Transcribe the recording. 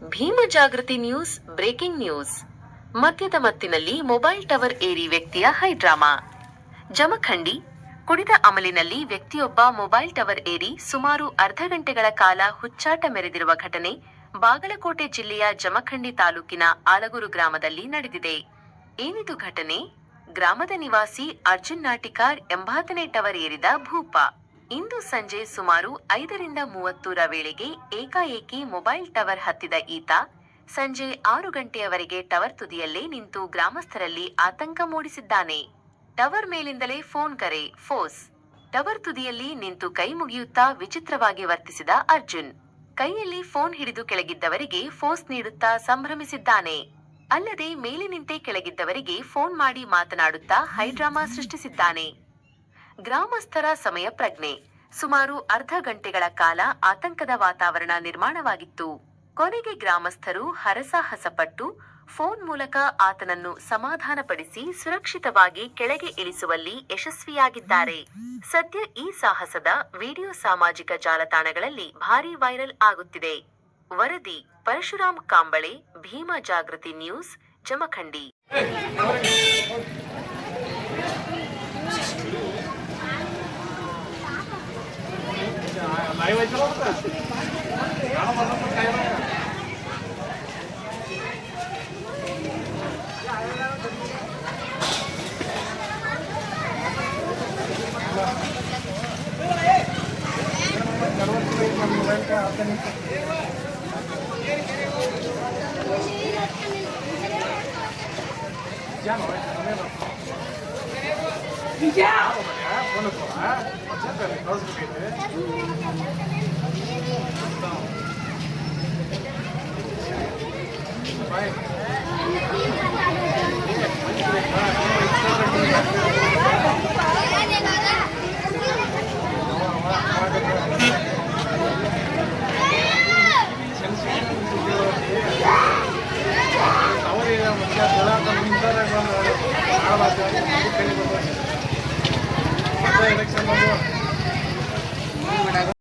ಭೀಮ ಜಾಗೃತಿ news breaking news. ಮದ್ಯದ ಮತ್ತಿನಲ್ಲಿ mobile tower ಏರಿ ವ್ಯಕ್ತಿಯ ಹೈಡ್ರಾಮಾ. ಜಮಖಂಡಿ. ಕುಡಿದ ಅಮಲಿನಲ್ಲಿ ವ್ಯಕ್ತಿಯೊಬ್ಬ ಮೊಬೈಲ್ ಟವರ್ ಏರಿ ಸುಮಾರು ಅರ್ಧ ಗಂಟೆಗಳ ಕಾಲ ಹುಚ್ಚಾಟ ಮೆರೆದಿರುವ ಘಟನೆ ಬಾಗಲಕೋಟೆ ಜಿಲ್ಲೆಯ ಜಮಖಂಡಿ ತಾಲೂಕಿನ ಆಲಗೂರು ಗ್ರಾಮದಲ್ಲಿ ನಡೆದಿದೆ. ಏನಿದು ಘಟನೆ? ಗ್ರಾಮದ ನಿವಾಸಿ ಅರ್ಜುನ್ ನಾಟಿಕಾರ್ ಎಂಬಾತನೇ ಟವರ್ ಏರಿದ ಭೂಪ. ಇಂದು ಸಂಜೆ ಸುಮಾರು 5:30 ವೇಳೆಗೆ ಏಕಾಏಕಿ ಮೊಬೈಲ್ ಟವರ್ ಹತ್ತಿದ ಈತ ಸಂಜೆ 6 ಗಂಟೆಯವರೆಗೆ ಟವರ್ ತುದಿಯಲ್ಲೇ ನಿಂತು ಗ್ರಾಮಸ್ಥರಲ್ಲಿ ಆತಂಕ ಮೂಡಿಸಿದ್ದಾನೆ. ಟವರ್ ಮೇಲಿಂದಲೇ ಫೋನ್ ಕರೆ, ಫೋಸ್. ಟವರ್ ತುದಿಯಲ್ಲಿ ನಿಂತು ಕೈ ಮುಗಿಯುತ್ತಾ ವಿಚಿತ್ರವಾಗಿ ವರ್ತಿಸಿದ ಅರ್ಜುನ್, ಕೈಯಲ್ಲಿ ಫೋನ್ ಹಿಡಿದು ಕೆಳಗಿದ್ದವರಿಗೆ ಫೋಸ್ ನೀಡುತ್ತಾ ಸಂಭ್ರಮಿಸಿದ್ದಾನೆ. ಅಲ್ಲದೆ ಮೇಲೆ ನಿಂತೇ ಕೆಳಗಿದ್ದವರಿಗೆ ಫೋನ್ ಮಾಡಿ ಮಾತನಾಡುತ್ತಾ ಹೈಡ್ರಾಮಾ ಸೃಷ್ಟಿಸಿದ್ದಾನೆ. ಗ್ರಾಮಸ್ಥರ ಸಮಯ ಪ್ರಜ್ಞೆ. ಸುಮಾರು ಅರ್ಧ ಗಂಟೆಗಳ ಕಾಲ ಆತಂಕದ ವಾತಾವರಣ ನಿರ್ಮಾಣವಾಗಿತ್ತು. ಕೊನೆಗೆ ಗ್ರಾಮಸ್ಥರು ಹರಸಾಹಸಪಟ್ಟು ಫೋನ್ ಮೂಲಕ ಆತನನ್ನು ಸಮಾಧಾನಪಡಿಸಿ ಸುರಕ್ಷಿತವಾಗಿ ಕೆಳಗೆ ಇಳಿಸುವಲ್ಲಿ ಯಶಸ್ವಿಯಾಗಿದ್ದಾರೆ. ಸದ್ಯ ಈ ಸಾಹಸದ ವಿಡಿಯೋ ಸಾಮಾಜಿಕ ಜಾಲತಾಣಗಳಲ್ಲಿ ಭಾರೀ ವೈರಲ್ ಆಗುತ್ತಿದೆ. ವರದಿ ಪರಶುರಾಮ್ ಕಾಂಬಳೆ, ಭೀಮ ಜಾಗೃತಿ ನ್ಯೂಸ್, ಜಮಖಂಡಿ. ಎಲೆಕ್ಷನ್